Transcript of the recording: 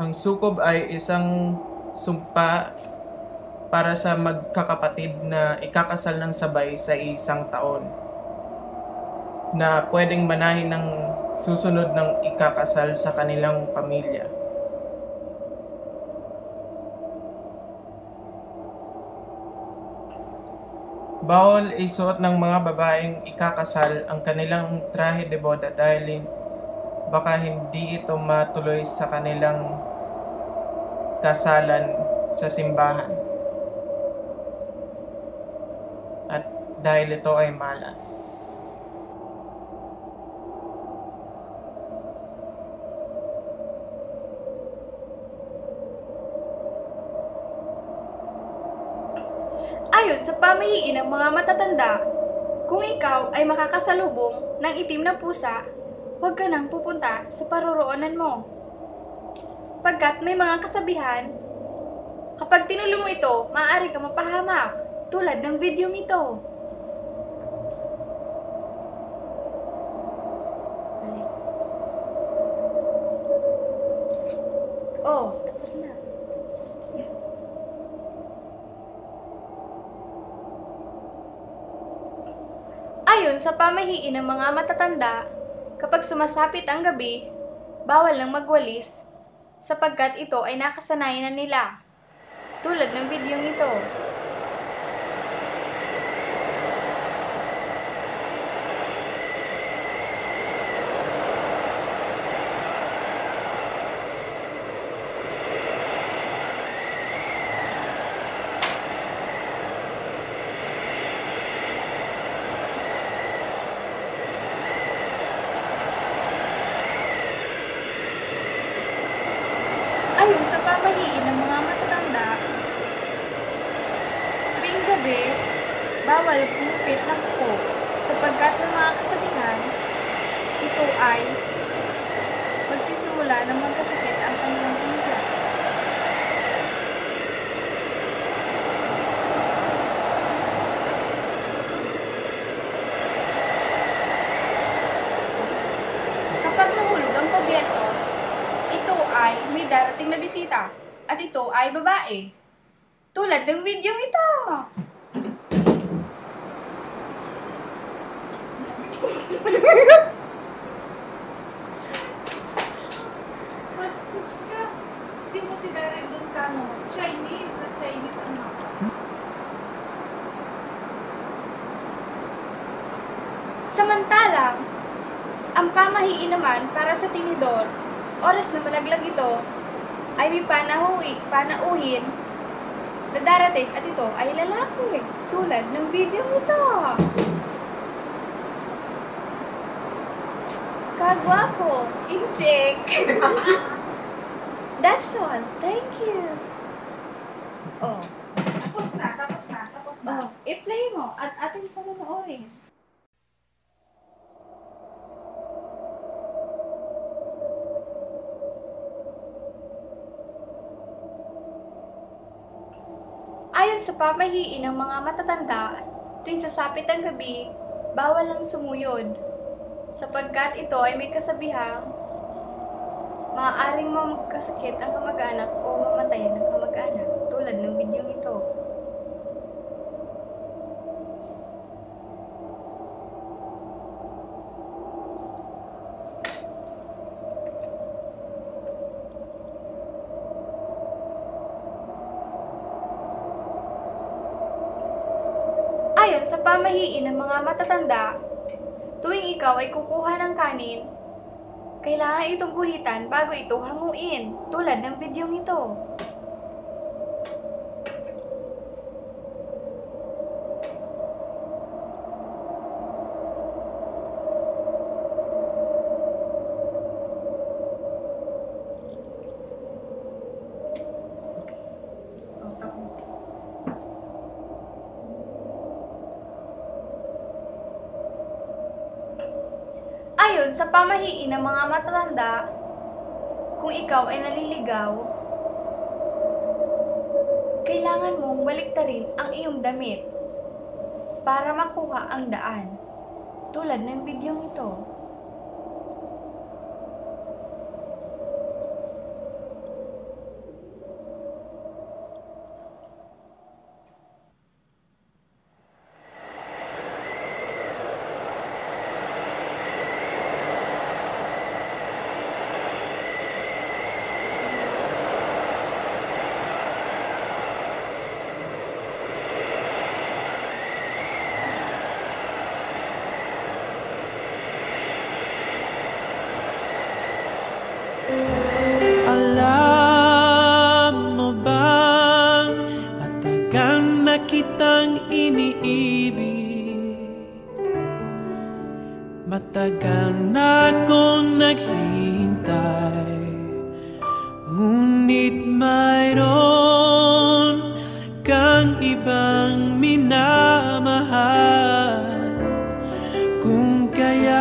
Ang sukob ay isang sumpa para sa magkakapatid na ikakasal ng sabay sa isang taon, na pwedeng manahin ng susunod ng ikakasal sa kanilang pamilya. Bawal isuot ng mga babaeng ikakasal ang kanilang trahe de boda dahil baka hindi ito matuloy sa kanilang kasalan sa simbahan. At dahil ito ay malas. Ayon sa pamahiin ng mga matatanda, kung ikaw ay makakasalubong ng itim na pusa, huwag ka nang pupunta sa paroroonan mo. Pagkat may mga kasabihan, kapag tinuloy mo ito, maaari ka mapahamak, tulad ng video ito. Oh, tapos na. Ayon sa pamahiin ng mga matatanda, kapag sumasapit ang gabi, bawal lang magwalis sapagkat ito ay nakasanayan na nila, tulad ng video ito. Ayon sa pamahiin ng mga matatanda, tuwing gabi, bawal gumupit ng kuko sapagkat may mga kasabihan, ito ay magsisimula ng magkasakit ang kanilang pamilya. Kapag nahulog ang kobyertos, ito ay may darating na bisita at ito ay babae. Tulad ng video ito. Bastos ka. Di mo si Daryl dun sa Chinese ano. Samantalang, ang pamahiin naman para sa tinidor, oras na malaglag ito, ay may panauhin na darating at ito ay lalaki, tulad ng video ito. Kagwapo, injek. That's all. Thank you. Oh, Tapos na. i-play mo at atin panonoorin. Ayon sa pamahiin ng mga matatanda, tuwing sasapit ang gabi, bawal lang sumuyod, sapagkat ito ay may kasabihang maaaring magkasakit ang kamag-anak o mamatayan ang kamag-anak, tulad ng video ito. Ayon sa pamahiin ng mga matatanda, tuwing ikaw ay kukuha ng kanin, kailangan itong guhitan bago ito hanguin, tulad ng video ito. Ayon sa pamahiin ng mga matatanda, kung ikaw ay naliligaw, kailangan mong baliktarin ang iyong damit para makuha ang daan, tulad ng video ito. na kitang iniibig. Matagal na akong naghihintay, ngunit mayroon kang ibang minamahal.